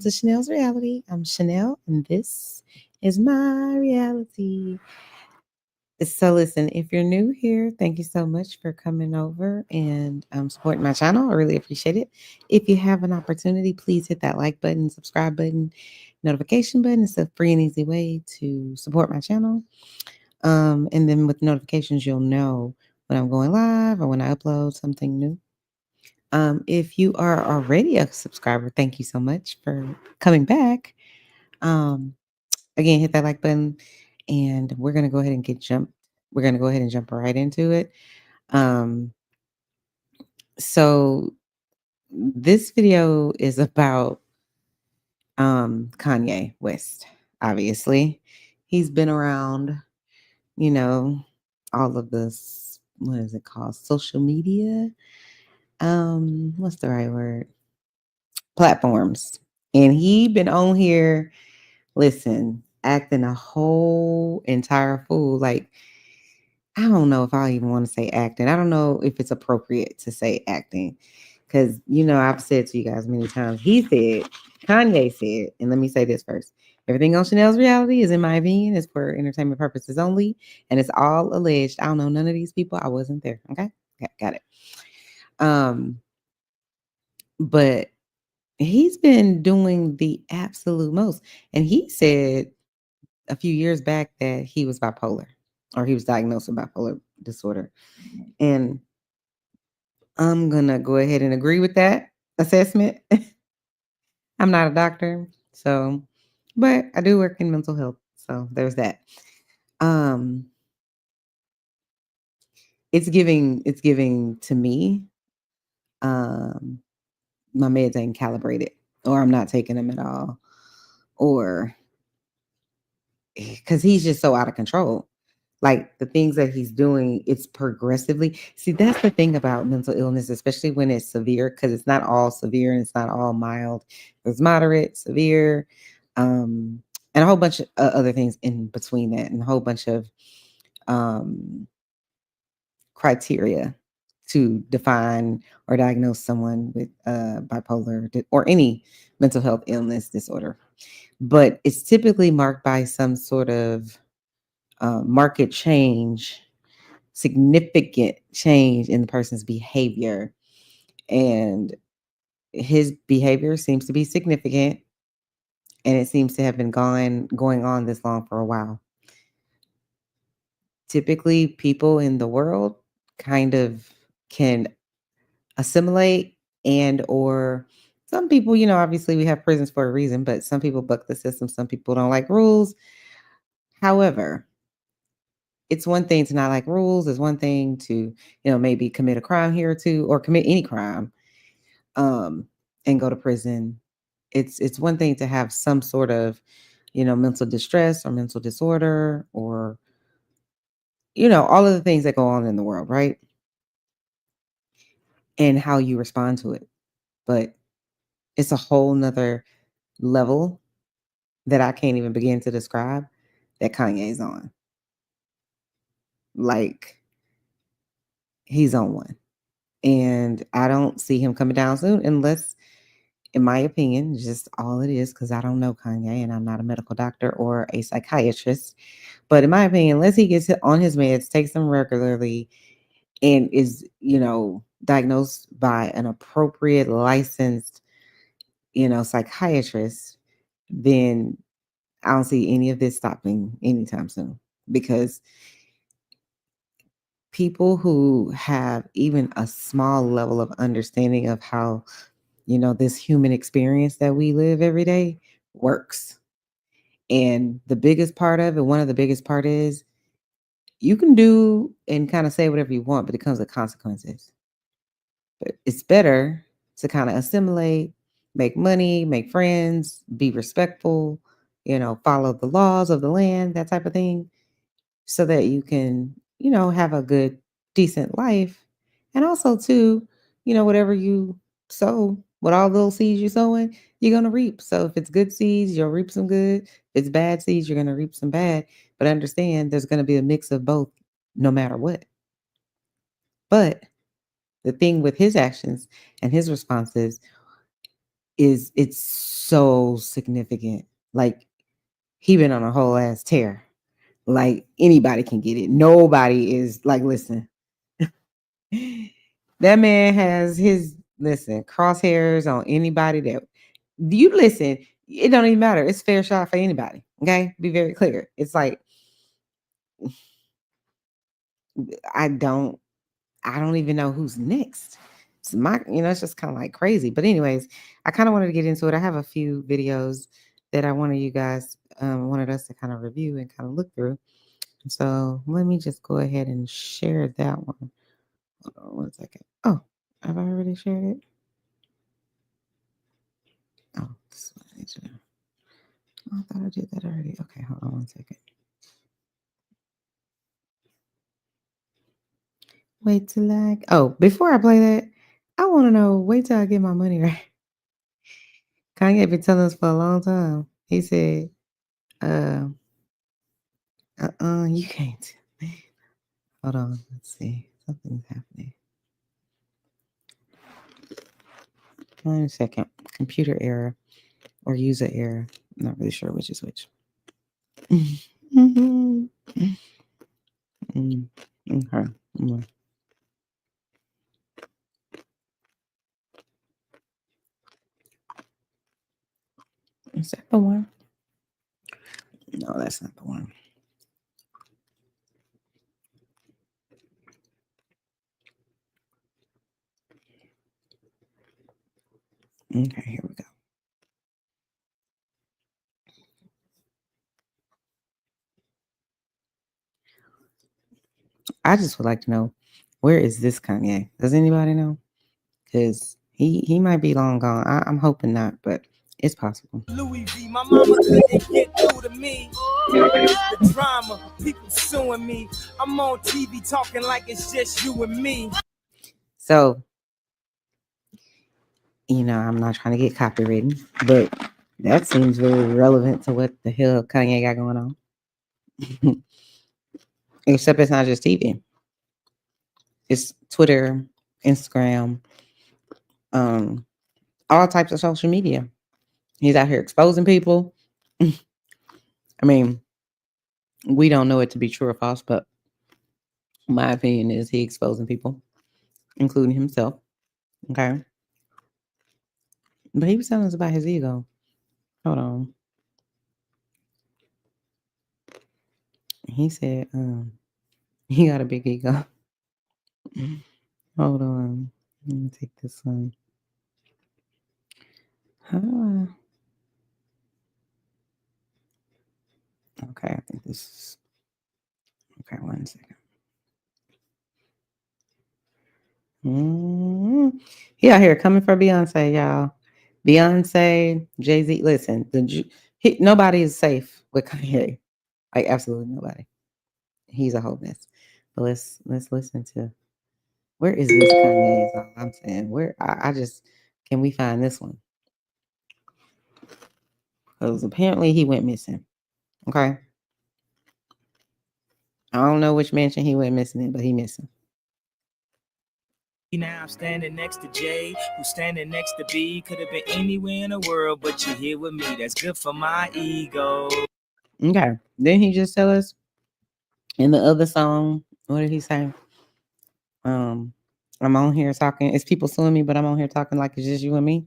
welcome to Chanel's Reality. I'm Chanel, and this is my reality. So, listen, if you're new here, thank you so much for coming over and supporting my channel. I really appreciate it. If you have an opportunity, please hit that like button, subscribe button, notification button. It's a free and easy way to support my channel. And then with notifications, you'll know when I'm going live or when I upload something new. If you are already a subscriber, thank you so much for coming back. Again, hit that like button, and we're gonna go ahead and We're gonna go ahead and jump right into it. Um, so this video is about Kanye West. Obviously, he's been around. You know, all of this. What is it called? Social media. What's the right word? Platforms. And he been on here, listen, acting a whole entire fool. Like, I don't know if I even want to say acting. I don't know if it's appropriate to say acting. Because, I've said to you guys many times, Kanye said, and let me say this first. Everything on Chanel's reality is, in my opinion, is for entertainment purposes only. And it's all alleged. I don't know none of these people. I wasn't there. Okay, got it. But he's been doing the absolute most. And he said a few years back that he was bipolar, or he was diagnosed with bipolar disorder. And I'm going to go ahead and agree with that assessment. I'm not a doctor, but I do work in mental health. So there's that. Um, it's giving to me, my meds ain't calibrated, or I'm not taking them at all, or because he's just so out of control. Like the things that he's doing, it's progressively. See, that's the thing about mental illness, especially when it's severe, because it's not all severe and it's not all mild. It's moderate, severe, and a whole bunch of other things in between that, and a whole bunch of um, criteria to define or diagnose someone with bipolar or any mental health illness disorder. But it's typically marked by some sort of market change, significant change in the person's behavior. And his behavior seems to be significant, and it seems to have been going on this long for a while. Typically, people in the world kind of can assimilate, and or some people, obviously we have prisons for a reason, but some people buck the system, some people don't like rules. However, it's one thing to not like rules. It's one thing to, maybe commit a crime here or two, or commit any crime, and go to prison. It's one thing to have some sort of, mental distress or mental disorder, or, all of the things that go on in the world, right? And how you respond to it. But it's a whole nother level that I can't even begin to describe that Kanye's on. Like, he's on one. And I don't see him coming down soon unless, in my opinion, just all it is, because I don't know Kanye and I'm not a medical doctor or a psychiatrist. But in my opinion, unless he gets on his meds, takes them regularly, and is, diagnosed by an appropriate licensed, psychiatrist, then I don't see any of this stopping anytime soon. Because people who have even a small level of understanding of how, this human experience that we live every day works. And the biggest part of it, one of the biggest part is, you can do and kind of say whatever you want, but it comes with consequences. But it's better to kind of assimilate, make money, make friends, be respectful, follow the laws of the land, that type of thing, so that you can, have a good, decent life. And also, too, whatever you sow, what all those seeds you're sowing, you're going to reap. So if it's good seeds, you'll reap some good. If it's bad seeds, you're going to reap some bad. But understand there's going to be a mix of both no matter what. But the thing with his actions and his responses it's so significant. Like, he been on a whole ass tear. Like, anybody can get it. Nobody is like, listen. That man has his crosshairs on anybody that you listen. It don't even matter. It's fair shot for anybody. Okay, be very clear. It's like I don't I don't even know who's next. It's it's just kind of like crazy. But anyways, I kind of wanted to get into it. I have a few videos that I wanted you guys wanted us to kind of review and kind of look through. So let me just go ahead and share that one. Hold on 1 second. Oh, have I already shared it? Oh, this one I need to. Oh, I thought I did that already. Okay, hold on 1 second. Wait till before I play that, I want to know, wait till I get my money right. Kanye been telling us for a long time. He said, uh, you can't. Hold on, let's see. Something's happening. 1 second. Computer error or user error. I'm not really sure which is which. Okay. Is that the one? No, that's not the one. Okay, here we go. I just would like to know, where is this Kanye? Does anybody know? Because he might be long gone. I'm hoping not, but it's possible. Louis V, my mama couldn't get through to me. The drama, people suing me. I'm on TV talking like it's just you and me. So, I'm not trying to get copywritten, but that seems very relevant to what the hell Kanye got going on. Except it's not just TV. It's Twitter, Instagram, all types of social media. He's out here exposing people. I mean, we don't know it to be true or false, but my opinion is he exposing people, including himself. Okay. But he was telling us about his ego. Hold on. He said, he got a big ego. Hold on. Let me take this one. How do Okay, I think this is okay. 1 second. He out here coming for Beyonce, y'all. Beyonce, JAYZ. Listen, nobody is safe with Kanye. Like, absolutely nobody. He's a whole mess. But let's listen to, where is this Kanye? Is all I'm saying. Where I just, can we find this one? Because apparently he went missing. Okay. I don't know which mansion he went missing in, but he missing. Now I'm standing next to Jay, who's standing next to B. Could have been anywhere in the world, but you're here with me. That's good for my ego. Okay. Didn't he just tell us in the other song? What did he say? I'm on here talking. It's people suing me, but I'm on here talking like it's just you and me.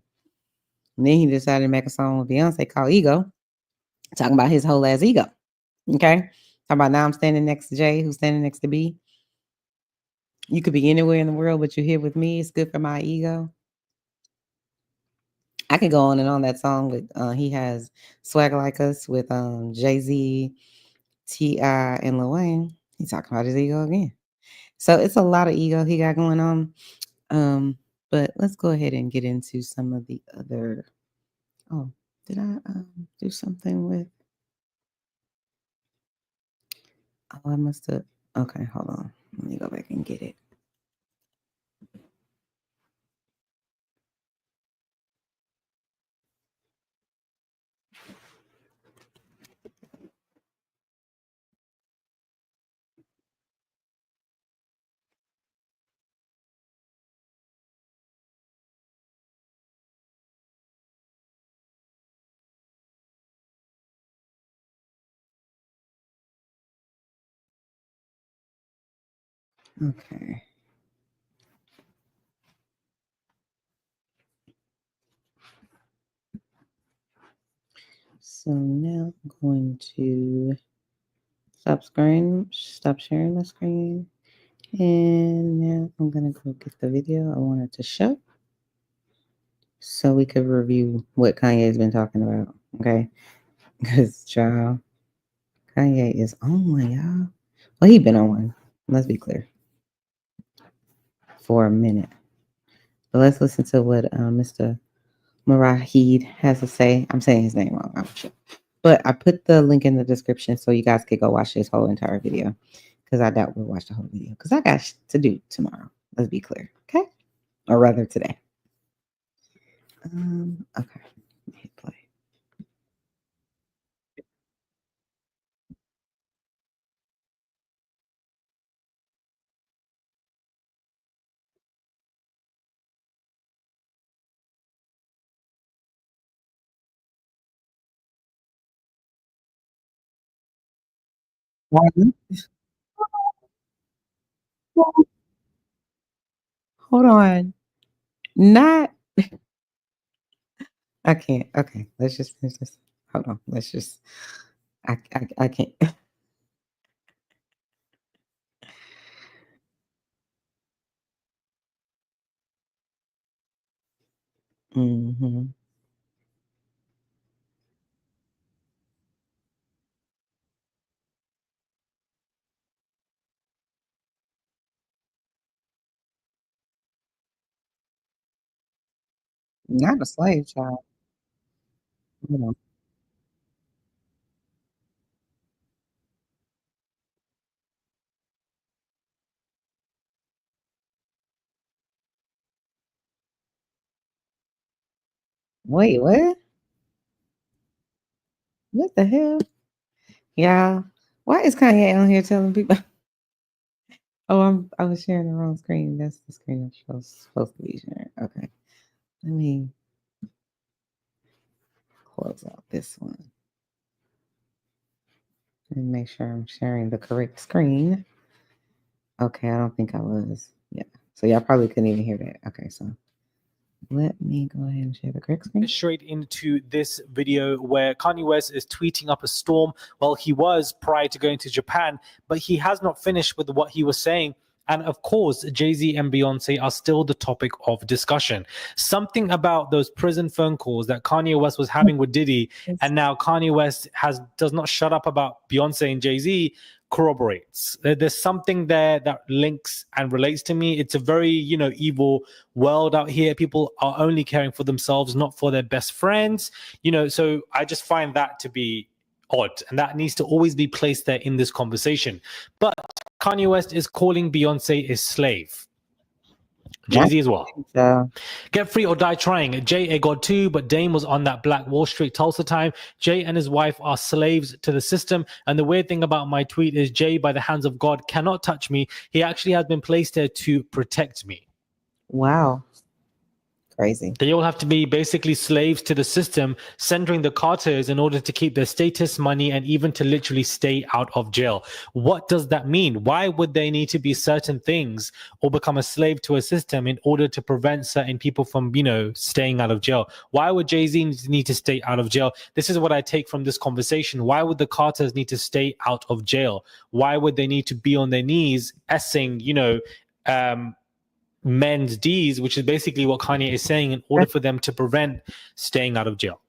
And then he decided to make a song with Beyonce called Ego, talking about his whole ass ego. Okay. Talking about now I'm standing next to Jay, who's standing next to B. You could be anywhere in the world, but you're here with me. It's good for my ego. I can go on and on. That song with he has Swag Like Us with JAYZ, T.I., and Lil Wayne. He's talking about his ego again. So it's a lot of ego he got going on. But let's go ahead and get into some of the other. Oh, did I do something with? Oh, I must have. Okay, hold on. Let me go back and get it. Okay. So now I'm going to stop sharing the screen. And now I'm going to go get the video I wanted to show so we could review what Kanye's been talking about. Okay. Because, child, Kanye is on one, y'all. Well, he been on one. Let's be clear. For a minute. But let's listen to what Mr. Murad has to say. I'm saying his name wrong, I'm sure. But I put the link in the description so you guys could go watch this whole entire video. Because I doubt we'll watch the whole video. Because I got to do tomorrow. Let's be clear. Okay? Or rather today. Okay. Hit play. Hold on. Not. I can't. Okay. Let's just finish this. Hold on. Let's just. I can't. Mm-hmm. Not a slave child. Hold on. Wait, what? What the hell? Yeah. Why is Kanye on here telling people? Oh, I was sharing the wrong screen. That's the screen I'm supposed to be sharing. Okay. Let me close out this one and make sure I'm sharing the correct screen. Okay, I don't think I was. Yeah. So y'all probably couldn't even hear that. Okay, so let me go ahead and share the correct screen. Straight into this video where Kanye West is tweeting up a storm. Well, he was prior to going to Japan, but he has not finished with what he was saying. And of course, Jay-Z and Beyonce are still the topic of discussion. Something about those prison phone calls that Kanye West was having with Diddy, and now Kanye West does not shut up about Beyonce and Jay-Z, corroborates. There's something there that links and relates to me. It's a very, evil world out here. People are only caring for themselves, not for their best friends. So I just find that to be odd, and that needs to always be placed there in this conversation. But Kanye West is calling Beyonce a slave. Jay-Z as well. Get free or die trying. Jay a god too, but Dame was on that Black Wall Street Tulsa time. Jay and his wife are slaves to the system. And the weird thing about my tweet is Jay, by the hands of God, cannot touch me. He actually has been placed there to protect me. Wow. Crazy. They all have to be basically slaves to the system, centering the Carters in order to keep their status, money, and even to literally stay out of jail. What does that mean? Why would they need to be certain things or become a slave to a system in order to prevent certain people from, staying out of jail? Why would Jay-Z need to stay out of jail? This is what I take from this conversation. Why would the Carters need to stay out of jail? Why would they need to be on their knees, essing, men's D's, which is basically what Kanye is saying, in order for them to prevent staying out of jail?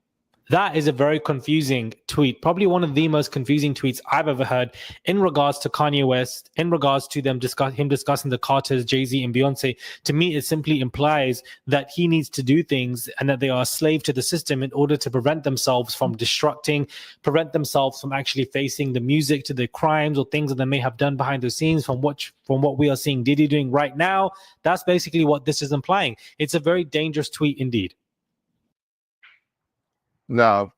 That is a very confusing tweet, probably one of the most confusing tweets I've ever heard in regards to Kanye West, in regards to him discussing the Carters, Jay-Z, and Beyonce. To me, it simply implies that he needs to do things and that they are a slave to the system in order to prevent themselves from destructing, prevent themselves from actually facing the music to the crimes or things that they may have done behind the scenes from what we are seeing Diddy doing right now. That's basically what this is implying. It's a very dangerous tweet indeed. No.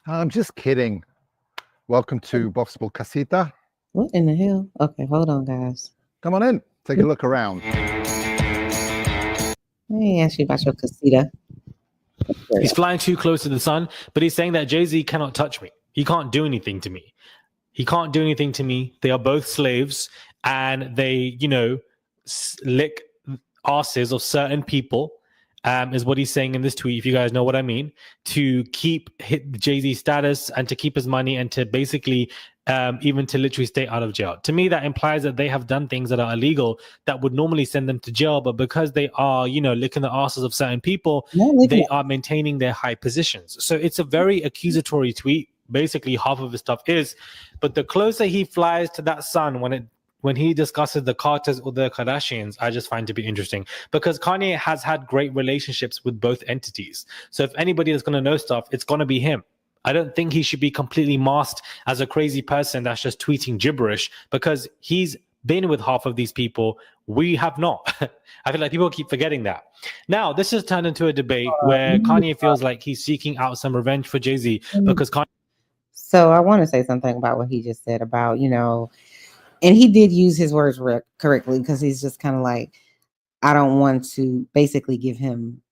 I'm just kidding. Welcome to Boxable Casita. What in the hell? Okay, hold on, guys. Come on in. Take a look around. I ain't ask you about your casita. He's flying too close to the sun, but he's saying that Jay-Z cannot touch me. He can't do anything to me. He can't do anything to me. They are both slaves, and they, lick asses of certain people. Is what he's saying in this tweet, if you guys know what I mean, to keep Jay-Z status and to keep his money and to basically even to literally stay out of jail. To me, that implies that they have done things that are illegal that would normally send them to jail, but because they are, licking the asses of certain people, they are maintaining their high positions. So it's a very accusatory tweet. Basically, half of his stuff is, but the closer he flies to that sun when he discusses the Carters or the Kardashians, I just find to be interesting because Kanye has had great relationships with both entities. So if anybody is going to know stuff, it's going to be him. I don't think he should be completely masked as a crazy person that's just tweeting gibberish because he's been with half of these people. We have not. I feel like people keep forgetting that. Now, this has turned into a debate where Kanye feels like he's seeking out some revenge for Jay-Z because Kanye. So I want to say something about what he just said about, and he did use his words correctly because he's just kind of like, I don't want to basically give him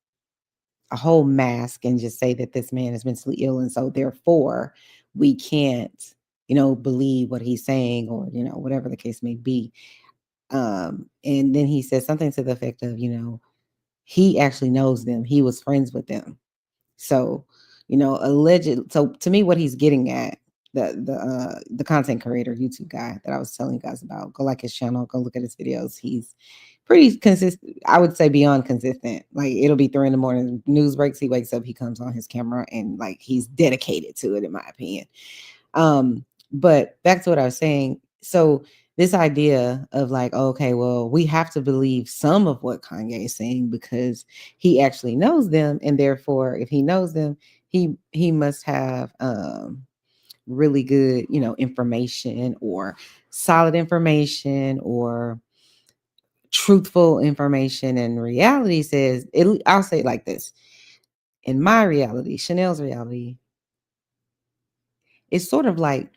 a whole mask and just say that this man is mentally ill. And so therefore we can't, believe what he's saying or, whatever the case may be. And then he said something to the effect of, he actually knows them. He was friends with them. So, alleged. So to me, what he's getting at, the content creator YouTube guy that I was telling you guys about, go like his channel, go look at his videos. He's pretty consistent. I would say beyond consistent. Like it'll be 3 a.m, news breaks, he wakes up, he comes on his camera, and like he's dedicated to it, in my opinion. But back to what I was saying. So this idea of like, okay, well, we have to believe some of what Kanye is saying because he actually knows them, and therefore, if he knows them, he must have really good, information or solid information or truthful information. And reality says, I'll say it like this. In my reality, Chanel's reality, it's sort of like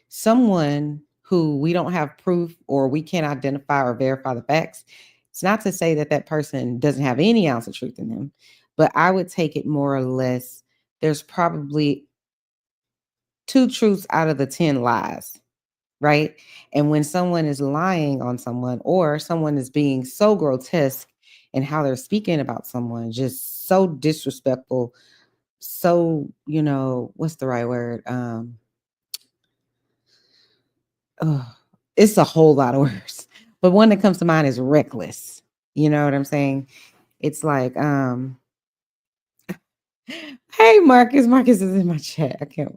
someone who we don't have proof or we can't identify or verify the facts. It's not to say that that person doesn't have any ounce of truth in them, but I would take it more or less, there's probably 2 truths out of the 10 lies, right? And when someone is lying on someone or someone is being so grotesque in how they're speaking about someone, just so disrespectful, so, what's the right word? It's a whole lot of words, but one that comes to mind is reckless. You know what I'm saying? It's like, hey, Marcus. Marcus is in my chat. I can't.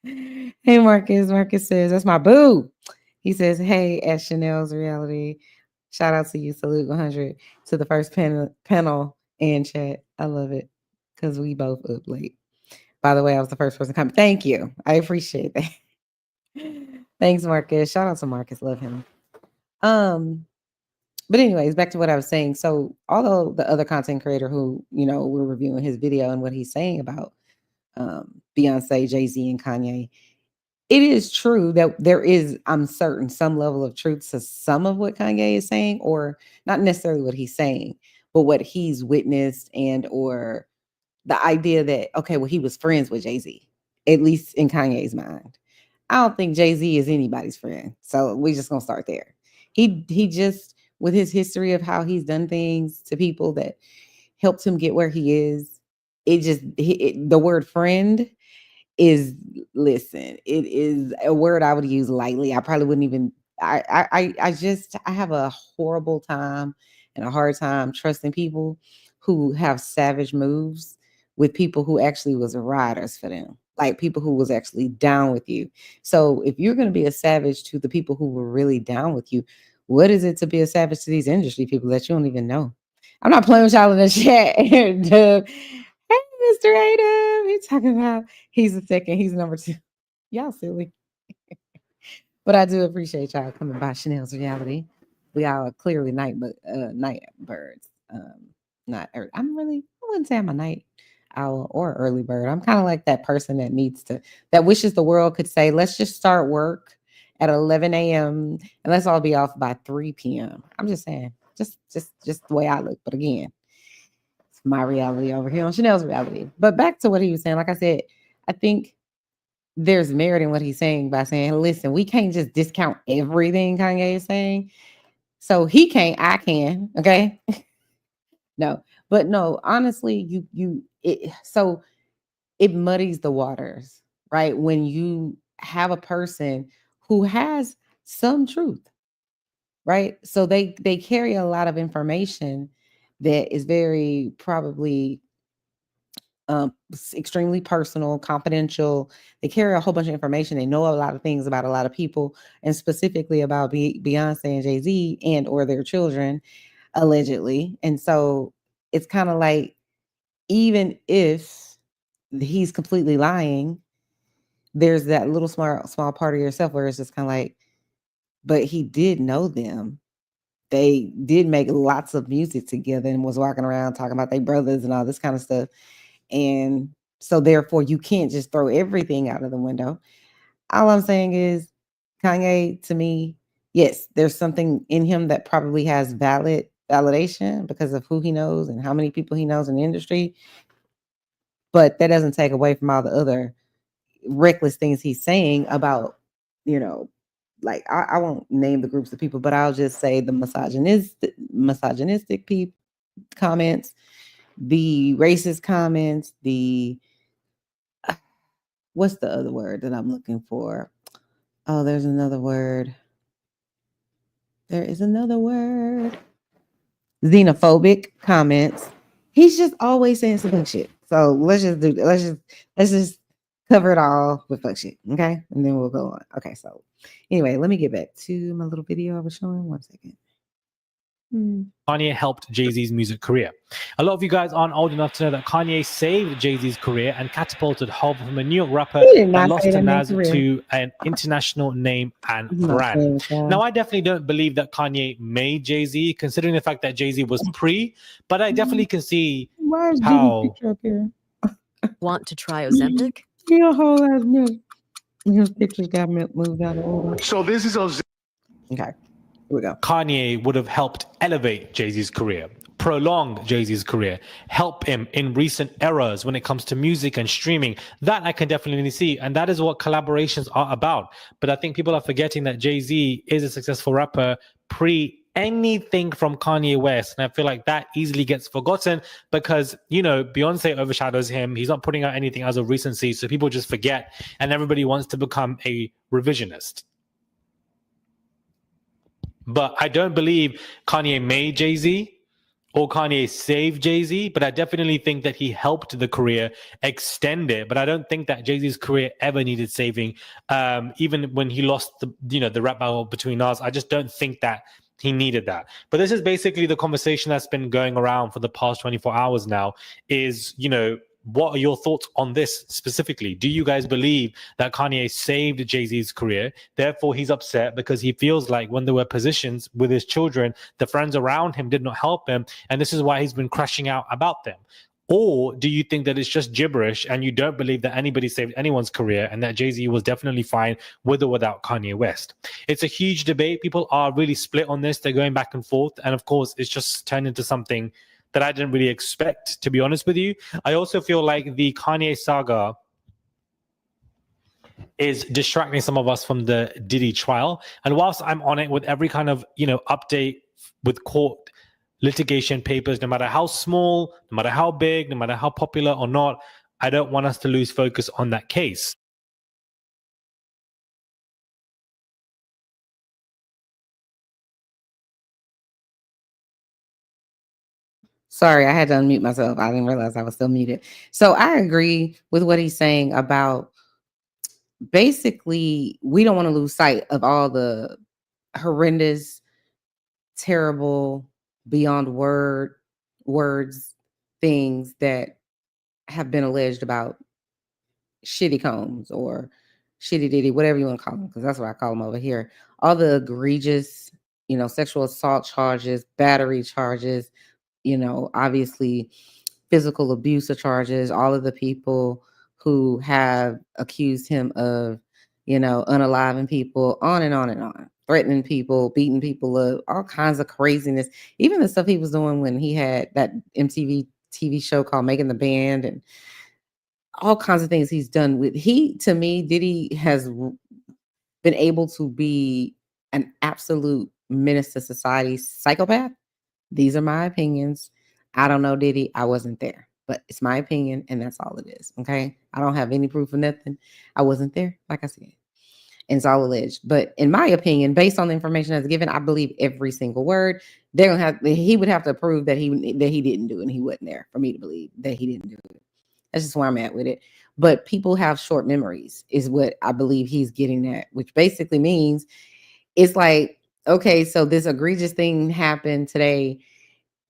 Hey, Marcus. Marcus says, that's my boo. He says, hey, at Chanel's reality. Shout out to you. Salute 100 to the first panel and chat. I love it because we both up late. By the way, I was the first person coming. Thank you. I appreciate that. Thanks, Marcus. Shout out to Marcus. Love him. But anyways, back to what I was saying. So although the other content creator who, we're reviewing his video and what he's saying about Beyonce, Jay-Z, and Kanye, it is true that there is, I'm certain, some level of truth to some of what Kanye is saying, or not necessarily what he's saying, but what he's witnessed and or the idea that, okay, well, he was friends with Jay-Z, at least in Kanye's mind. I don't think Jay-Z is anybody's friend. So we're just going to start there. He just, with his history of how he's done things to people that helped him get where he is, the word friend is, listen, it is a word I would use lightly. I probably wouldn't even, I have a horrible time and a hard time trusting people who have savage moves with people who actually was riders for them, like people who was actually down with you. So if you're going to be a savage to the people who were really down with you, what is it to be a savage to these industry people that you don't even know? I'm not playing with y'all in the chat. Hey, Mr. Adam, he's talking about he's the second, he's number 2. Y'all silly. But I do appreciate y'all coming by Chanel's reality. We all are clearly night birds. Not early. I wouldn't say I'm a night owl or early bird. I'm kind of like that person that wishes the world could say, let's just start work at 11 a.m. and let's all be off by 3 p.m. I'm just saying, just the way I look. But again, my reality over here on Chanel's reality. But back to what he was saying, like I said, I think there's merit in what he's saying by saying, listen, we can't just discount everything Kanye is saying. So he can't, I can. Okay. No, but no, honestly, so it muddies the waters, right? When you have a person who has some truth, right? So they carry a lot of information that is very probably extremely personal, confidential. They carry a whole bunch of information. They know a lot of things about a lot of people, and specifically about Beyonce and Jay-Z and or their children, allegedly. And so it's kind of like, even if he's completely lying, there's that little small part of yourself where it's just kind of like, but he did know them. They did make lots of music together and was walking around talking about their brothers and all this kind of stuff. And so therefore you can't just throw everything out of the window. All I'm saying is, Kanye, to me, yes, there's something in him that probably has validation because of who he knows and how many people he knows in the industry. But that doesn't take away from all the other reckless things he's saying about, you know, like I won't name the groups of people, but I'll just say the misogynistic comments, the racist comments, the what's the other word that I'm looking for? Oh, there's another word. There is another word. Xenophobic comments. He's just always saying some fuck shit. So let's just cover it all with fuck shit. Okay. And then we'll go on. Okay. So anyway, let me get back to my little video I was showing. 1 second. Kanye helped Jay-Z's music career. A lot of you guys aren't old enough to know that Kanye saved Jay-Z's career and catapulted Hov from a New York rapper that lost to Nas to an international name and brand. Now, I definitely don't believe that Kanye made Jay-Z, considering the fact that Jay-Z was pre, but I definitely can see how... Want to try Ozempic? Your whole ass milk. His pictures got moved out of order. So this is Ozempic. Okay. We go. Kanye would have helped elevate Jay-Z's career, prolong Jay-Z's career, help him in recent eras when it comes to music and streaming. That I can definitely see, and that is what collaborations are about. But I think people are forgetting that Jay-Z is a successful rapper pre anything from Kanye West, and I feel like that easily gets forgotten because, you know, Beyonce overshadows him. He's not putting out anything as of recency, so people just forget, and everybody wants to become a revisionist. But I don't believe Kanye made Jay-Z or Kanye saved Jay-Z, but I definitely think that he helped the career extend it. But I don't think that Jay-Z's career ever needed saving. Even when he lost the rap battle between us, I just don't think that he needed that. But this is basically the conversation that's been going around for the past 24 hours now is, what are your thoughts on this specifically? Do you guys believe that Kanye saved Jay-Z's career? Therefore, he's upset because he feels like when there were positions with his children, the friends around him did not help him. And this is why he's been crashing out about them. Or do you think that it's just gibberish and you don't believe that anybody saved anyone's career and that Jay-Z was definitely fine with or without Kanye West? It's a huge debate. People are really split on this. They're going back and forth. And of course, it's just turned into something that I didn't really expect, to be honest with you. I also feel like the Kanye saga is distracting some of us from the Diddy trial. And whilst I'm on it with every kind of, update with court litigation papers, no matter how small, no matter how big, no matter how popular or not, I don't want us to lose focus on that case. Sorry, I had to unmute myself. I didn't realize I was still muted. So I agree with what he's saying about basically we don't want to lose sight of all the horrendous, terrible, beyond words things that have been alleged about Shitty Combs or Shitty Diddy, whatever you want to call them, because that's what I call them over here. All the egregious, sexual assault charges, battery charges, obviously physical abuse charges, all of the people who have accused him of, unaliving people, on and on and on, threatening people, beating people up, all kinds of craziness. Even the stuff he was doing when he had that MTV TV show called Making the Band. And all kinds of things he's done with. He, to me, Diddy has been able to be an absolute menace to society, psychopath. These are my opinions. I don't know Diddy. I wasn't there, but it's my opinion, and that's all it is. Okay. I don't have any proof of nothing. I wasn't there, like I said. And it's all alleged. But in my opinion, based on the information that's given, I believe every single word. They're gonna have he would have to prove that he didn't do it and he wasn't there for me to believe that he didn't do it. That's just where I'm at with it. But people have short memories, is what I believe he's getting at, which basically means it's like, okay, so this egregious thing happened today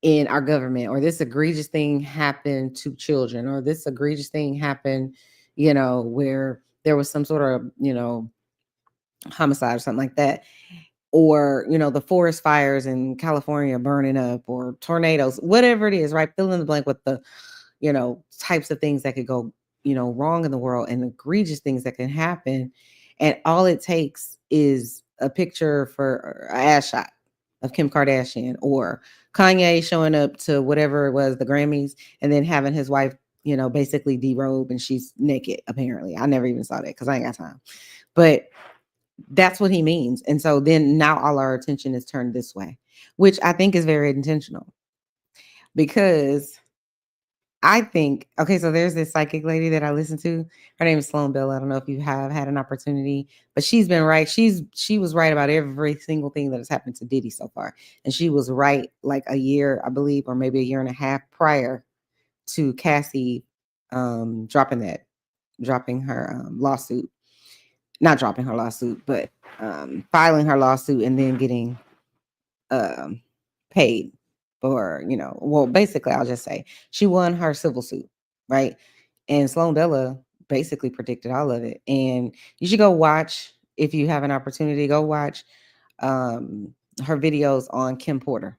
in our government, or this egregious thing happened to children, or this egregious thing happened, where there was some sort of, homicide or something like that, or the forest fires in California burning up, or tornadoes, whatever it is, right? Fill in the blank with the types of things that could go wrong in the world, and egregious things that can happen, and all it takes is a picture for an ass shot of Kim Kardashian, or Kanye showing up to whatever it was, the Grammys, and then having his wife basically derobe and she's naked. Apparently, I never even saw that because I ain't got time, but that's what he means. And so then now all our attention is turned this way, which I think is very intentional, because I think, okay, so there's this psychic lady that I listen to. Her name is Sloan Bell. I don't know if you have had an opportunity, but she's been right. She was right about every single thing that has happened to Diddy so far. And she was right like a year, I believe, or maybe a year and a half prior to Cassie dropping her lawsuit. Not dropping her lawsuit, but filing her lawsuit and then getting paid for, well, basically, I'll just say she won her civil suit, right? And Sloan Bella basically predicted all of it. And you should go watch, if you have an opportunity, go watch her videos on Kim Porter.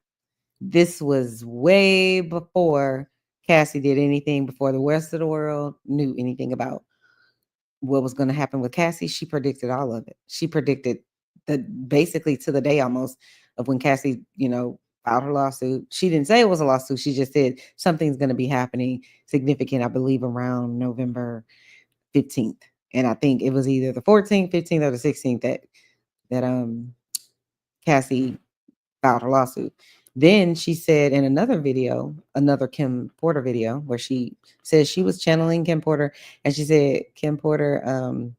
This was way before Cassie did anything, before the rest of the world knew anything about what was going to happen with Cassie. She predicted all of it. She predicted basically to the day almost of when Cassie, filed her lawsuit. She didn't say it was a lawsuit. She just said something's going to be happening significant, I believe, around November 15th. And I think it was either the 14th, 15th, or the 16th that Cassie filed her lawsuit. Then she said in another video, another Kim Porter video, where she says she was channeling Kim Porter, and she said Kim Porter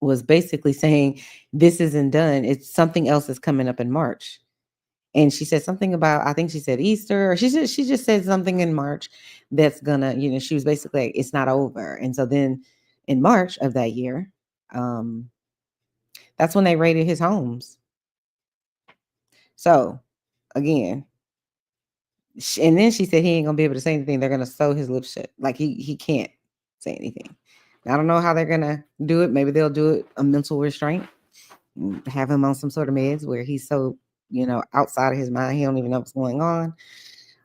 was basically saying, this isn't done. It's something else is coming up in March. And she said something about, I think she said Easter, or she just said something in March that's gonna, she was basically like, it's not over. And so then in March of that year, that's when they raided his homes. So again, and then she said he ain't gonna be able to say anything. They're gonna sew his lips shut. Like he can't say anything. I don't know how they're gonna do it. Maybe they'll do it a mental restraint, have him on some sort of meds where he's so, outside of his mind, he don't even know what's going on,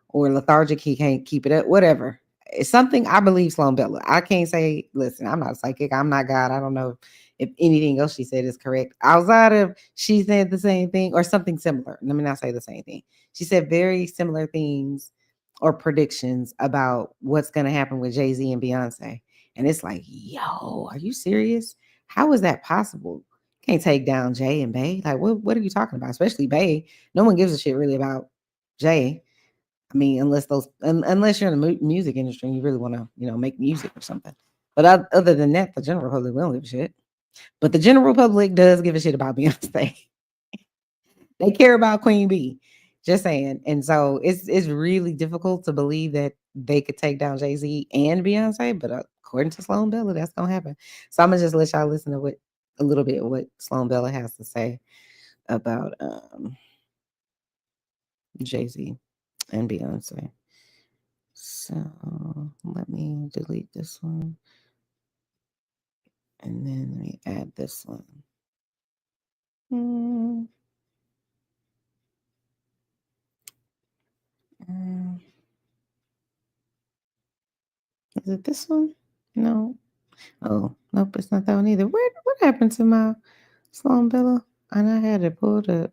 or lethargic, he can't keep it up, whatever. It's something I believe Sloan Bella. I can't say, listen, I'm not psychic, I'm not God. I don't know if anything else she said is correct. Outside of she said the same thing or something similar. Let me not say the same thing. She said very similar things or predictions about what's going to happen with JAYZ and Beyonce. And it's like, yo, are you serious? How is that possible? Can't take down Jay and Bey. Like, what are you talking about? Especially Bey. No one gives a shit really about Jay. I mean, unless you're in the music industry and you really want to, make music or something. But other than that, the general public, we don't give a shit. But the general public does give a shit about Beyonce. They care about Queen Bee. Just saying. And so it's really difficult to believe that they could take down Jay-Z and Beyonce, but according to Sloan Bella, that's gonna happen. So I'm gonna just let y'all listen to a little bit of what Sloan Bella has to say about Jay-Z and Beyonce. So let me delete this one. And then let me add this one. Is it this one? No. Oh, nope, it's not that one either. What happened to my Sloan Bella? And I had it pulled up.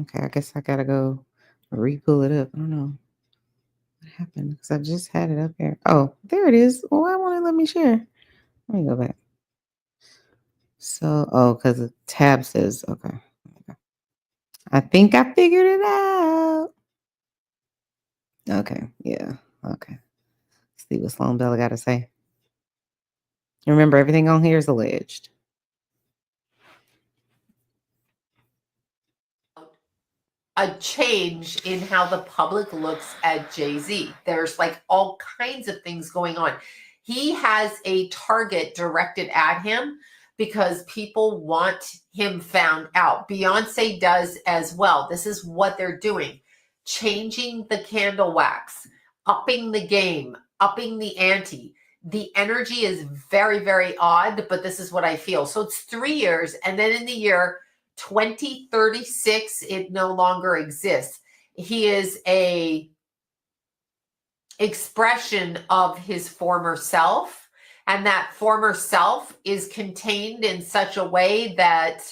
Okay, I guess I gotta go re-pull it up. I don't know. What happened? Because I just had it up here. Oh, there it is. Well, why won't it let me share? Let me go back. So, oh, because the tab says, okay. I think I figured it out. Okay, yeah, okay. Let's see what Sloan Bella got to say. Remember, everything on here is alleged. A change in how the public looks at Jay-Z. There's like all kinds of things going on. He has a target directed at him because people want him found out. Beyonce does as well. This is what they're doing. Changing the candle wax, upping the game, upping the ante. The energy is very, very odd, but this is what I feel. So it's 3 years, and then in the year 2036, it no longer exists. He is a expression of his former self, and that former self is contained in such a way that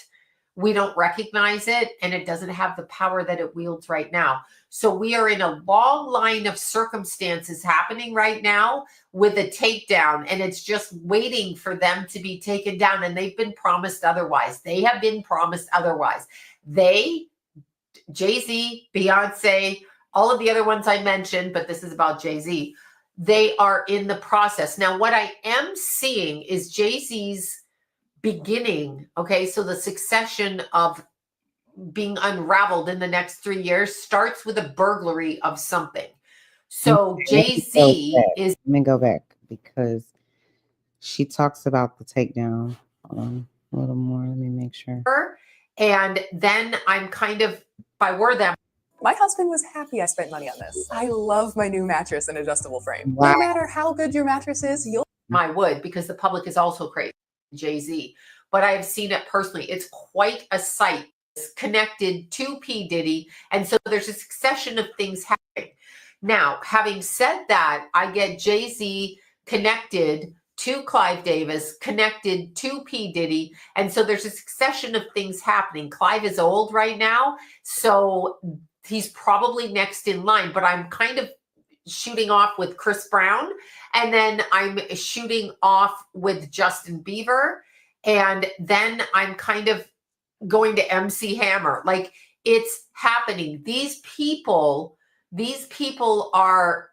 we don't recognize it, and it doesn't have the power that it wields right now. So we are in a long line of circumstances happening right now with a takedown, and it's just waiting for them to be taken down, and they've been promised otherwise. They have been promised otherwise. They, Jay-Z, Beyonce, all of the other ones I mentioned, but this is about Jay-Z, they are in the process. Now, what I am seeing is Jay-Z's beginning, okay? So the succession of being unraveled in the next 3 years starts with a burglary of something. So Jay-Z is... Let me go back because she talks about the takedown. Hold on a little more. Let me make sure. And then I'm kind of, by word that... My husband was happy I spent money on this. I love my new mattress and adjustable frame. Wow. No matter how good your mattress is, you'll... I would, because the public is also crazy. Jay-Z. But I have seen it personally. It's quite a sight. It's connected to P. Diddy. And so there's a succession of things happening. Now, having said that, I get Jay-Z connected to Clive Davis, connected to P. Diddy. And so there's a succession of things happening. Clive is old right now, so he's probably next in line. But I'm kind of shooting off with Chris Brown, and then I'm shooting off with Justin Bieber, and then I'm kind of going to MC Hammer. Like, it's happening. These people are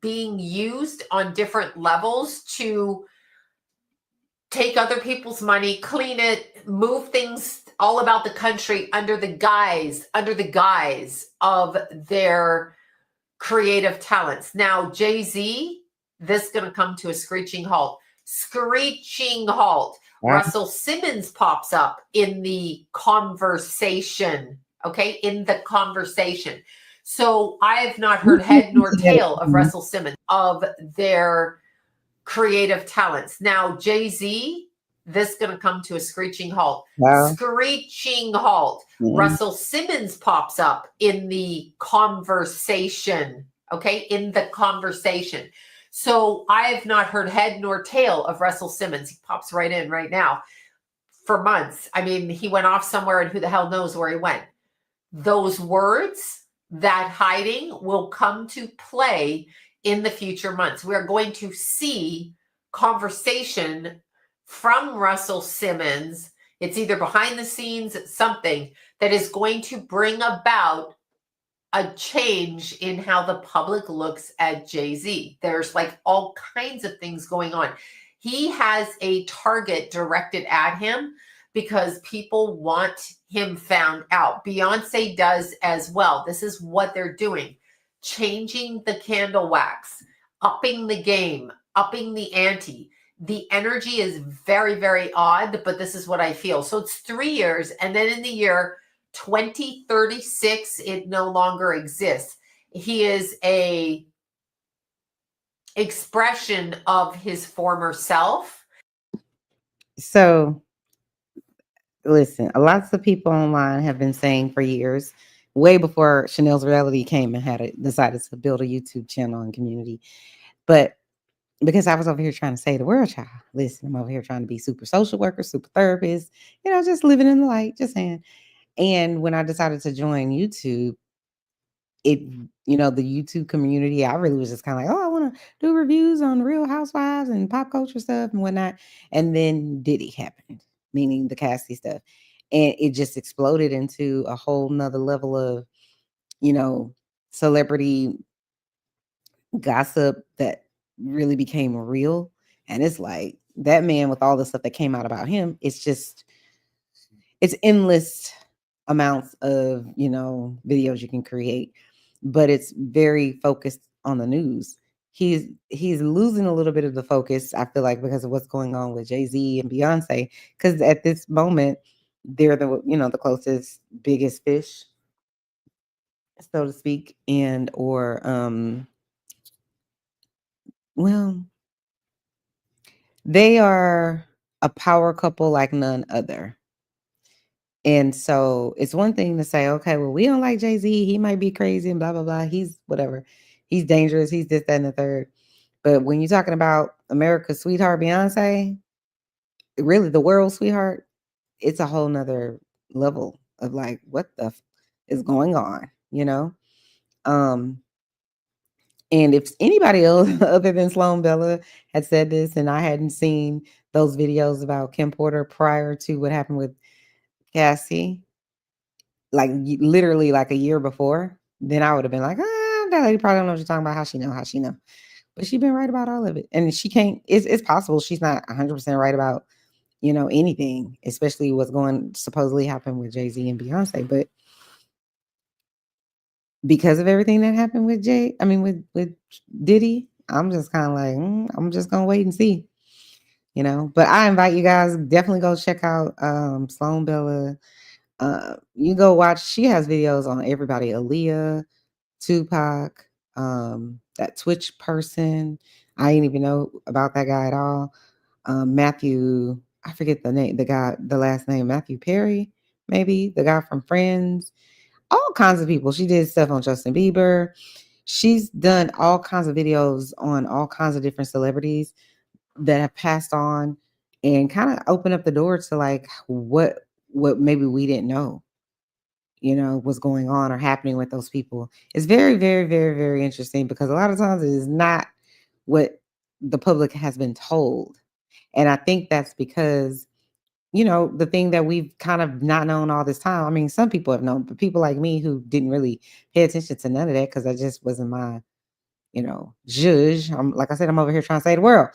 being used on different levels to take other people's money, clean it, move things all about the country under the guise of their creative talents. Now, Jay-Z, this is going to come to a screeching halt. Screeching halt. Wow. Russell Simmons pops up in the conversation. Okay, in the conversation. So I have not heard head nor tail of Russell Simmons, of their creative talents. Now, Jay-Z, this is going to come to a screeching halt. Wow. Screeching halt. Mhm. Russell Simmons pops up in the conversation. Okay, in the conversation. So I have not heard head nor tail of Russell Simmons. He pops right in right now for months. I mean, he went off somewhere and who the hell knows where he went. Those words, that hiding, will come to play in the future months. We're going to see conversation from Russell Simmons. It's either behind the scenes, something that is going to bring about a change in how the public looks at Jay-Z. There's like all kinds of things going on. He has a target directed at him because people want him found out. Beyonce does as well. This is what they're doing. Changing the candle wax, upping the game, upping the ante. The energy is very, very odd, but this is what I feel. So it's 3 years, and then in the year 2036, it no longer exists. He is a expression of his former self. So, listen, lots of people online have been saying for years, way before Chanel's Reality came and decided to build a YouTube channel and community. But because I was over here trying to save the world, child. Listen, I'm over here trying to be super social worker, super therapist, just living in the light, just saying. And when I decided to join YouTube, it, you know, the YouTube community, I really was just kind of like, oh, I want to do reviews on Real Housewives and pop culture stuff and whatnot. And then Diddy happened, meaning the Cassie stuff. And it just exploded into a whole nother level of, you know, celebrity gossip that really became real. And it's like that man with all the stuff that came out about him, it's endless amounts of, you know, videos you can create, but it's very focused on the news. He's losing a little bit of the focus, I feel like, because of what's going on with JAYZ and Beyonce, because at this moment they're the, you know, the closest, biggest fish, so to speak, and or well, they are a power couple like none other. And so it's one thing to say, okay, well, we don't like Jay-Z. He might be crazy and blah, blah, blah. He's whatever. He's dangerous. He's this, that, and the third. But when you're talking about America's sweetheart, Beyonce, really the world's sweetheart, it's a whole nother level of like, what the is going on, you know? Um, and if anybody else other than Sloan Bella had said this and I hadn't seen those videos about Kim Porter prior to what happened with Cassie, like literally like a year before, then I would have been like, ah, that lady probably don't know what you're talking about. How she know? But she's been right about all of it. And she can't, it's possible she's not 100% right about, you know, anything, especially what's going supposedly happen with Jay-Z and Beyonce. But because of everything that happened with with Diddy, I'm just kind of like, I'm just gonna wait and see, you know. But I invite you guys, definitely go check out Sloan Bella. You go watch, she has videos on everybody, Aaliyah, Tupac, that Twitch person. I didn't even know about that guy at all. Matthew, I forget the name, the guy, the last name, Matthew Perry, maybe the guy from Friends, all kinds of people. She did stuff on Justin Bieber. She's done all kinds of videos on all kinds of different celebrities that have passed on and kind of opened up the door to like what maybe we didn't know, you know, what's going on or happening with those people. It's very, very, very, very interesting because a lot of times it is not what the public has been told. And I think that's because, you know, the thing that we've kind of not known all this time. I mean, some people have known, but people like me who didn't really pay attention to none of that because that just wasn't my, you know, zhuzh. I'm like I said, I'm over here trying to save the world.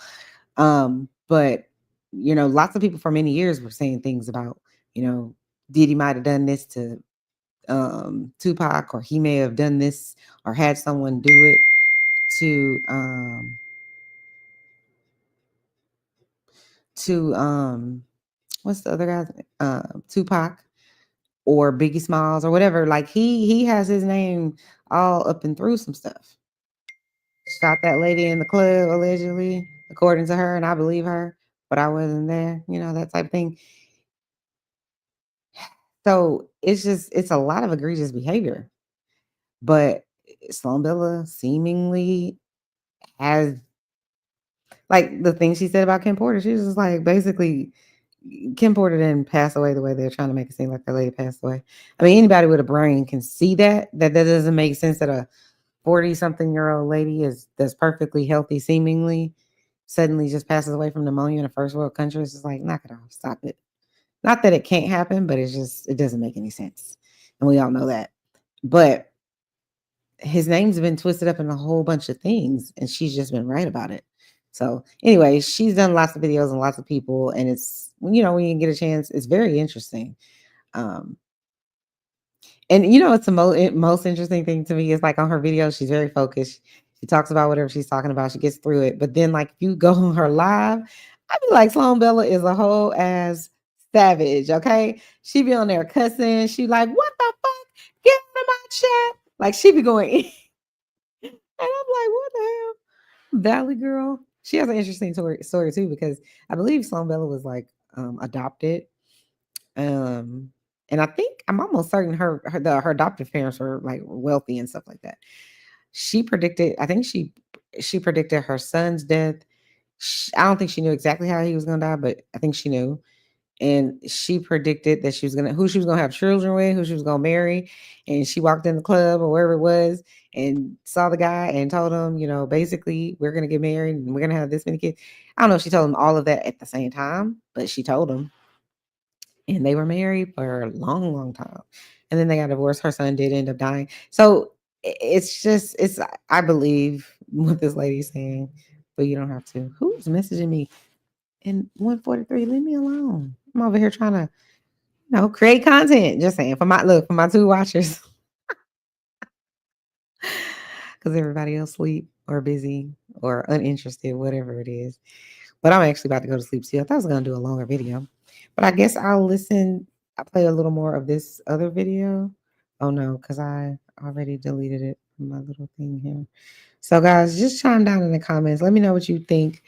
But you know, lots of people for many years were saying things about, you know, Diddy might have done this to Tupac, or he may have done this or had someone do it to what's the other guy's Tupac or Biggie Smalls or whatever. Like he has his name all up and through some stuff. Shot that lady in the club allegedly, according to her, and I believe her, but I wasn't there, you know, that type of thing. So it's a lot of egregious behavior. But Sloan Bella seemingly has, like the thing she said about Kim Porter, she was just like, basically, Kim Porter didn't pass away the way they're trying to make it seem like the lady passed away. I mean, anybody with a brain can see that doesn't make sense that a 40-something-year-old lady that's perfectly healthy, seemingly, suddenly just passes away from pneumonia in a first world country. It's just like, knock it off, stop it. Not that it can't happen, but it doesn't make any sense. And we all know that. But his name's been twisted up in a whole bunch of things, and she's just been right about it. So anyway, she's done lots of videos and lots of people, and it's, you know, when you get a chance, it's very interesting. And you know, it's the most interesting thing to me is like on her videos, she's very focused. She talks about whatever she's talking about. She gets through it. But then like if you go on her live, I be like, Sloan Bella is a whole ass savage. Okay. She be on there cussing. She like, what the fuck? Get out of my chat. Like she be going, and I'm like, what the hell? Valley girl. She has an interesting story too, because I believe Sloan Bella was like adopted. And I think I'm almost certain her adoptive parents were like wealthy and stuff like that. She predicted, I think she predicted her son's death. I don't think she knew exactly how he was going to die, but I think she knew. and she predicted that who she was gonna have children with, who she was gonna marry, and she walked in the club or wherever it was and saw the guy and told him, basically we're gonna get married and we're gonna have this many kids. I don't know if she told him all of that at the same time, but she told him, and they were married for a long, long time, and then they got divorced. Her son did end up dying, so it's I believe what this lady's saying, but you don't have to. Who's messaging me? And 143, leave me alone. I'm over here trying to, create content. Just saying for my two watchers. Because everybody else sleep or busy or uninterested, whatever it is. But I'm actually about to go to sleep too. I thought I was gonna do a longer video. But I guess I'll play a little more of this other video. Oh no, because I already deleted it from my little thing here. So guys, just chime down in the comments. Let me know what you think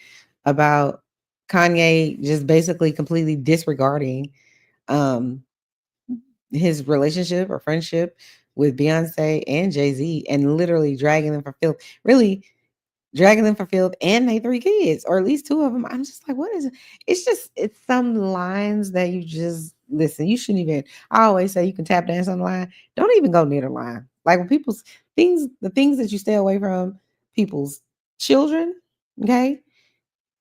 about Kanye just basically completely disregarding his relationship or friendship with Beyonce and Jay-Z and literally dragging them for filth. Really dragging them for filth and they 3 kids, or at least 2 of them. I'm just like, what is it? It's some lines that you just listen. You shouldn't even. I always say you can tap dance on the line. Don't even go near the line. Like when people's the things that you stay away from, people's children, okay,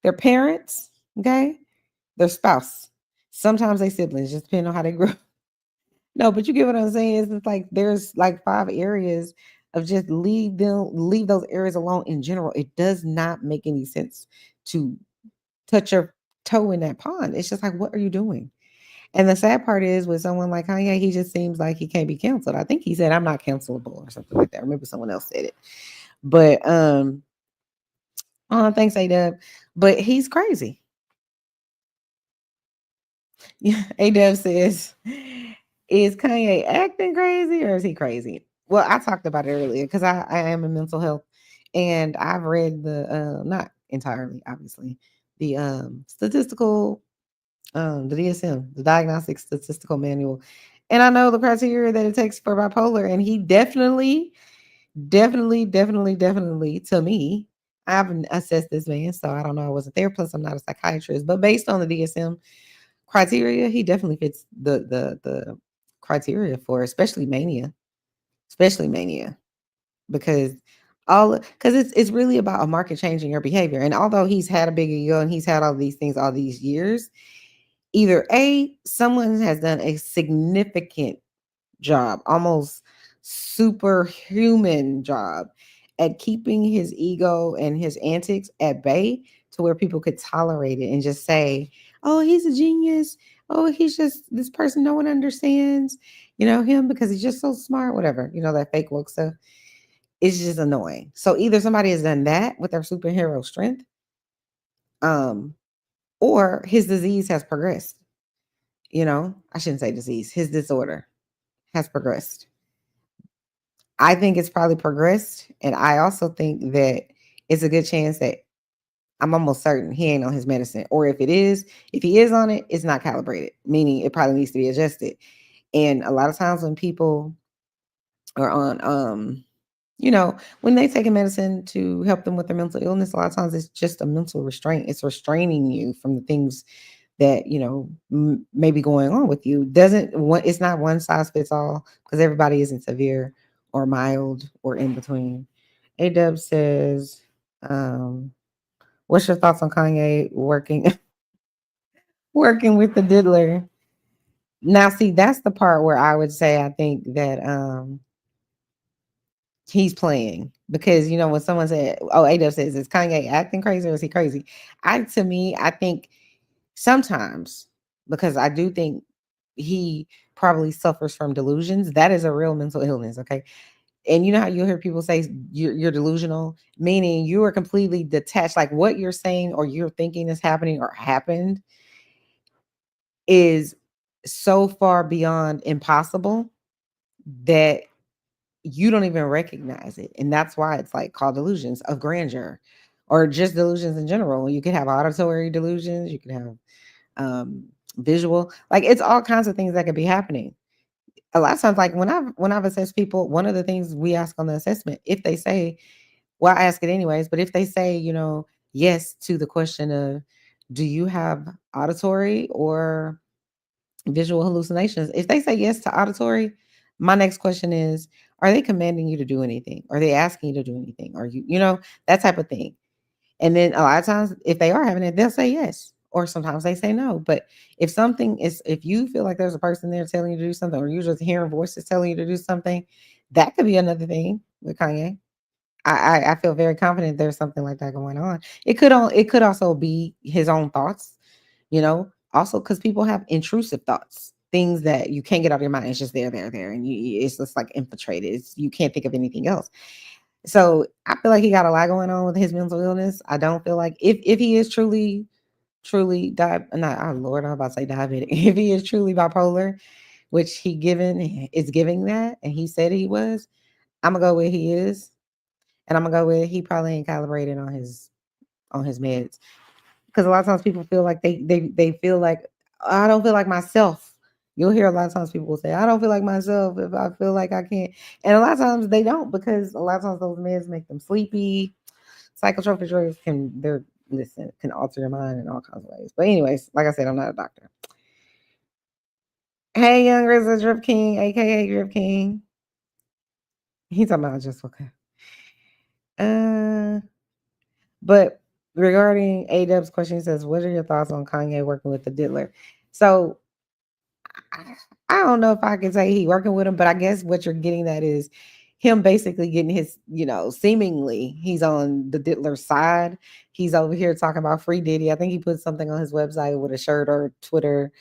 their parents, okay, their spouse. Sometimes they siblings, just depending on how they grew up. No, but you get what I'm saying? It's like there's like 5 areas of just leave those areas alone in general. It does not make any sense to touch your toe in that pond. It's just like, what are you doing? And the sad part is with someone like Kanye, he just seems like he can't be canceled. I think he said, I'm not cancelable or something like that. I remember someone else said it. But oh, thanks, A-Dub. But he's crazy. Yeah, A-Dub says, is Kanye acting crazy or is he crazy? Well, I talked about it earlier because I am in mental health and I've read the not entirely, obviously, the statistical the DSM, the Diagnostic Statistical Manual. And I know the criteria that it takes for bipolar, and he definitely to me, I haven't assessed this man, so I don't know. I wasn't there. Plus, I'm not a psychiatrist, but based on the DSM criteria, he definitely fits the criteria for especially mania, because it's really about a market change in your behavior. And although he's had a big ego and he's had all these things all these years, either someone has done a significant job, almost superhuman job at keeping his ego and his antics at bay to where people could tolerate it and just say, oh, he's a genius. Oh, he's just this person no one understands, him because he's just so smart, whatever, that fake woke stuff. It's just annoying. So either somebody has done that with their superhero strength, or his disease has progressed. I shouldn't say disease, his disorder has progressed. I think it's probably progressed. And I also think that it's a good chance that I'm almost certain he ain't on his medicine. Or if he is on it, it's not calibrated, meaning it probably needs to be adjusted. And a lot of times when people are on, when they take a medicine to help them with their mental illness, a lot of times it's just a mental restraint. It's restraining you from the things that may be going on with you. It's not one size fits all because everybody isn't severe or mild or in between. A-Dub says, what's your thoughts on Kanye working with the diddler? Now, see, that's the part where I would say I think that he's playing, because when someone said, oh, A-Dub says, is Kanye acting crazy or is he crazy? I think sometimes, because I do think he probably suffers from delusions. That is a real mental illness, okay? And you know how you hear people say you're delusional, meaning you are completely detached. Like what you're saying or you're thinking is happening or happened is so far beyond impossible that you don't even recognize it. And that's why it's like called delusions of grandeur, or just delusions in general. You could have auditory delusions, you could have visual, like it's all kinds of things that could be happening. A lot of times, like when I've assessed people, one of the things we ask on the assessment, if they say, well, I ask it anyways, but if they say, yes to the question of, do you have auditory or visual hallucinations. If they say yes to auditory, my next question is, are they commanding you to do anything? Are they asking you to do anything? Are you, that type of thing? And then a lot of times, if they are having it, they'll say yes, or sometimes they say no. But if you feel like there's a person there telling you to do something, or you're just hearing voices telling you to do something, that could be another thing with Kanye. I feel very confident there's something like that going on. It could also be his own thoughts, also because people have intrusive thoughts, things that you can't get out of your mind. It's just there, and it's just like infiltrated. You can't think of anything else. So I feel like he got a lot going on with his mental illness. I don't feel like if he is truly not, oh Lord, I'm about to say diabetic. If he is truly bipolar, which is giving that, and he said he was, I'm gonna go where he is, and I'm gonna go with he probably ain't calibrated on his meds. Because a lot of times people feel like they feel like, I don't feel like myself. You'll hear a lot of times people will say, I don't feel like myself if I feel like I can't. And a lot of times they don't, because a lot of times those meds make them sleepy. Psychotropic drugs can alter your mind in all kinds of ways. But anyways, like I said, I'm not a doctor. Hey, young RZA Drip King, aka Drip King. He's talking about just okay. But regarding A-Dub's question, he says, what are your thoughts on Kanye working with the Diddler? So I don't know if I can say he working with him, but I guess what you're getting at is him basically getting his, seemingly he's on the Diddler side. He's over here talking about free Diddy. I think he put something on his website with a shirt or Twitter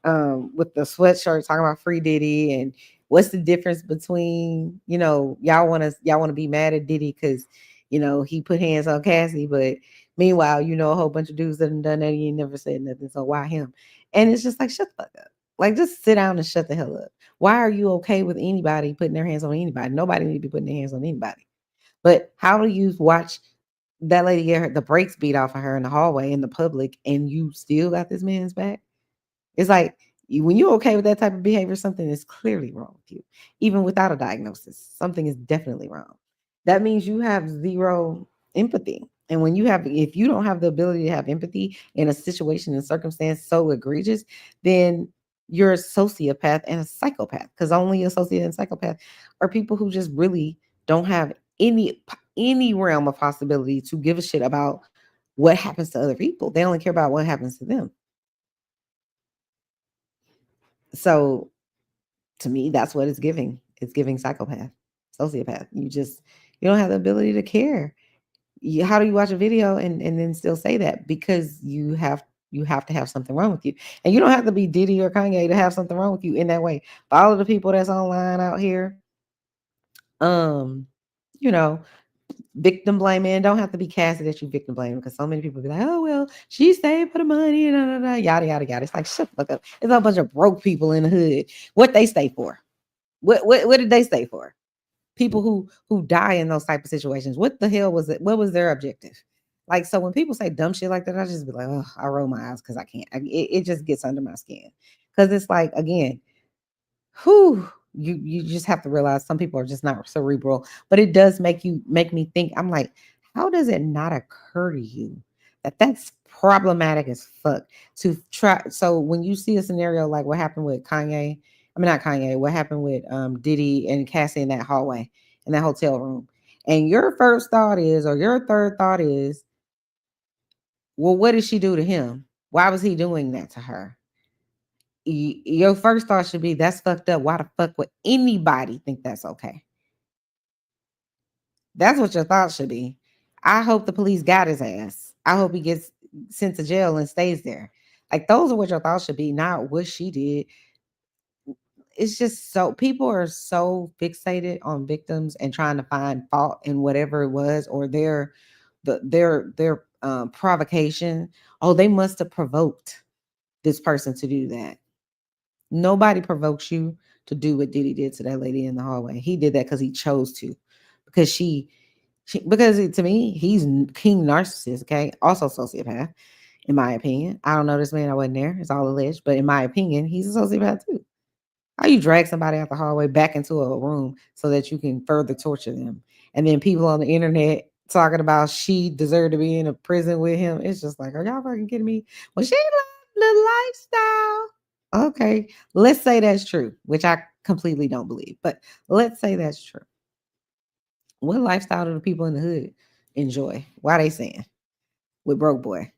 with the sweatshirt talking about free Diddy and what's the difference between, y'all want to be mad at Diddy because, he put hands on Cassie, but meanwhile, a whole bunch of dudes that have done that, he ain't never said nothing. So why him? And it's just like, shut the fuck up. Like, just sit down and shut the hell up. Why are you okay with anybody putting their hands on anybody? Nobody need to be putting their hands on anybody. But how do you watch that lady get the brakes beat off of her in the hallway in the public and you still got this man's back? It's like when you're okay with that type of behavior, something is clearly wrong with you. Even without a diagnosis, something is definitely wrong. That means you have zero empathy. And if you don't have the ability to have empathy in a situation and circumstance so egregious, then you're a sociopath and a psychopath. Because only a sociopath and psychopath are people who just really don't have any realm of possibility to give a shit about what happens to other people. They only care about what happens to them. So to me, that's what it's giving. It's giving psychopath, sociopath. You don't have the ability to care. How do you watch a video and then still say that? Because you have to have something wrong with you. And you don't have to be Diddy or Kanye to have something wrong with you in that way. For all of the people that's online out here, you know, victim blaming, don't have to be casted that you victim blaming, because so many people be like, oh well, she stayed for the money and yada yada yada. It's like, shut the fuck up. It's a bunch of broke people in the hood. What they stay for? What did they stay for? People who die in those type of situations. What the hell was it? What was their objective? Like, so when people say dumb shit like that, I just be like, oh, I roll my eyes because I can't. It just gets under my skin, because it's like, again, you just have to realize some people are just not cerebral. But it does make me think. I'm like, how does it not occur to you that that's problematic as fuck to try? So when you see a scenario like what happened with Kanye, I mean, not Kanye, what happened with Diddy and Cassie in that hallway, in that hotel room, and your first thought is, or your third thought is, well, what did she do to him? Why was he doing that to her? Your first thought should be, that's fucked up. Why the fuck would anybody think that's okay? That's what your thoughts should be. I hope the police got his ass. I hope he gets sent to jail and stays there. Like, those are what your thoughts should be, not what she did. It's just so people are so fixated on victims and trying to find fault in whatever it was, or their provocation. Oh, they must have provoked this person to do that. Nobody provokes you to do what Diddy did to that lady in the hallway. He did that because he chose to, because to me, he's king narcissist. Okay, also sociopath, in my opinion. I don't know this man. I wasn't there. It's all alleged, but in my opinion, he's a sociopath too. How you drag somebody out the hallway back into a room so that you can further torture them, and then people on the internet talking about she deserved to be in a prison with him. It's just like, are y'all fucking kidding me? Well, she loved the lifestyle. Okay, let's say that's true, which I completely don't believe, but let's say that's true. What lifestyle do the people in the hood enjoy? Why they saying with broke boy?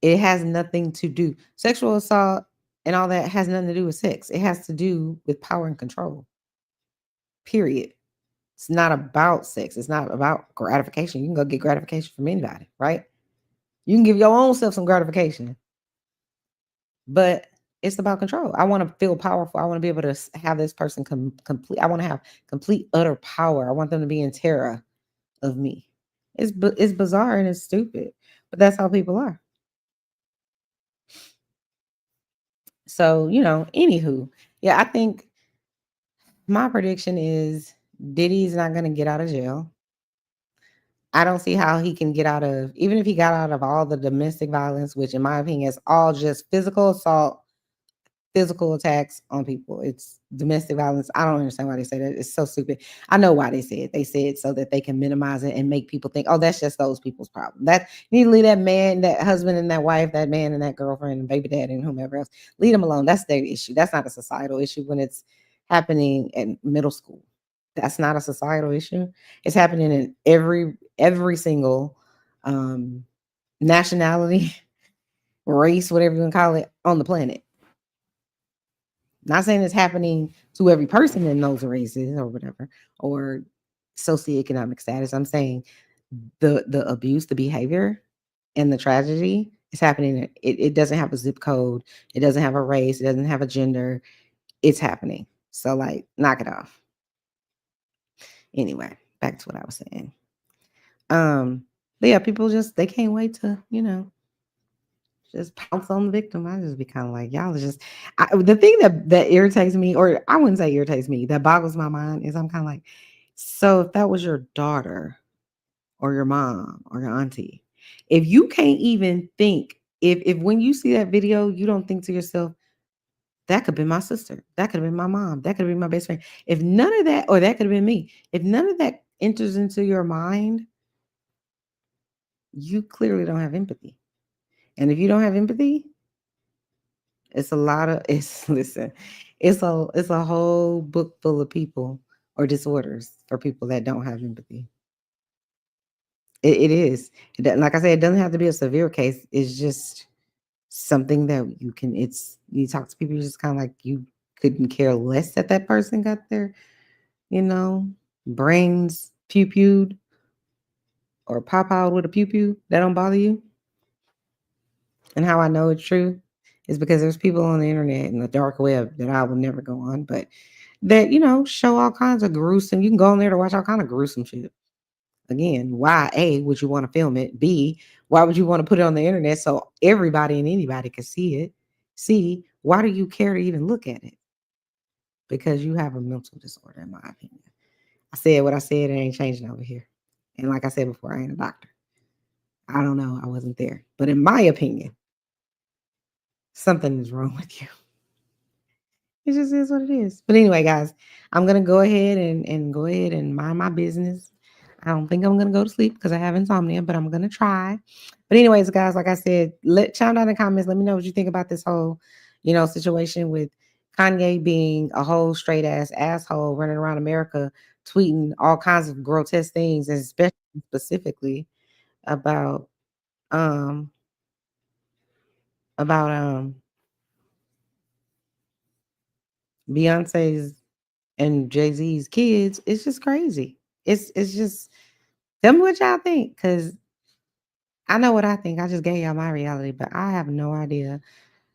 It has nothing to do. Sexual assault and all that has nothing to do with sex. It has to do with power and control. Period. It's not about sex. It's not about gratification. You can go get gratification from anybody, right? You can give your own self some gratification, but it's about control. I want to feel powerful. I want to be able to have this person complete. I want to have complete, utter power. I want them to be in terror of me. It's bizarre and it's stupid, but that's how people are. So, anywho, yeah, I think my prediction is Diddy's not going to get out of jail. I don't see how he can get out of, even if he got out of all the domestic violence, which in my opinion is all just physical assault, physical attacks on people. It's domestic violence. I don't understand why they say that. It's so stupid. I know why they say it. They say it so that they can minimize it and make people think, oh, that's just those people's problem. That you need to leave that man, that husband and that wife, that man and that girlfriend and baby dad and whomever else, leave them alone. That's their issue. That's not a societal issue when it's happening in middle school. That's not a societal issue. It's happening in every single nationality, race, whatever you want to call it, on the planet. Not saying it's happening to every person in those races or whatever, or socioeconomic status. I'm saying the abuse, the behavior, and the tragedy is happening. It doesn't have a zip code. It doesn't have a race. It doesn't have a gender. It's happening. So, like, knock it off. Anyway, back to what I was saying. But yeah, people they can't wait to, just pounce on the victim. I just be kind of like, y'all are just the thing that irritates me, or I wouldn't say irritates me, that boggles my mind is I'm kind of like, so if that was your daughter or your mom or your auntie, if you can't even think, if when you see that video, you don't think to yourself, that could be my sister, that could have been my mom, that could have been my best friend. If none of that, or that could have been me, if none of that enters into your mind, you clearly don't have empathy. And if you don't have empathy, it's a lot of listen, it's a whole book full of people or disorders for people that don't have empathy. It is. Like I said, it doesn't have to be a severe case. It's just something that you talk to people, you're just kind of like, you couldn't care less that that person got their, brains pew-pewed or pop out with a pew-pew. That don't bother you. And how I know it's true is because there's people on the internet and the dark web that I will never go on, but that, show all kinds of gruesome. You can go on there to watch all kind of gruesome shit. Again, why, A, would you want to film it? B, why would you want to put it on the internet so everybody and anybody can see it? C, why do you care to even look at it? Because you have a mental disorder, in my opinion. I said what I said, it ain't changing over here. And like I said before, I ain't a doctor. I don't know. I wasn't there. But in my opinion, something is wrong with you. It just is what it is. But anyway, guys, I'm gonna go ahead and mind my business. I don't think I'm gonna go to sleep because I have insomnia, but I'm gonna try. But anyways, guys, like I said, chime down in the comments. Let me know what you think about this whole, situation with Kanye being a whole straight ass asshole running around America tweeting all kinds of grotesque things, and especially specifically about um about Beyonce's and Jay-Z's kids. It's just crazy. It's just, tell me what y'all think, because I know what I think. I just gave y'all my reality, but I have no idea.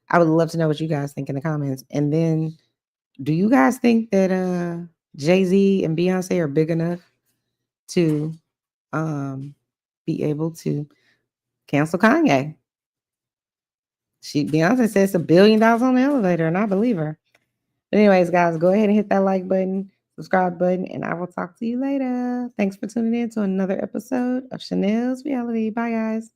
I would love to know what you guys think in the comments. And then, do you guys think that Jay-Z and Beyonce are big enough to be able to cancel Kanye? Beyonce says $1 billion on the elevator, and I believe her. But anyways, guys, go ahead and hit that like button, subscribe button, and I will talk to you later. Thanks for tuning in to another episode of Chanel's Reality. Bye, guys.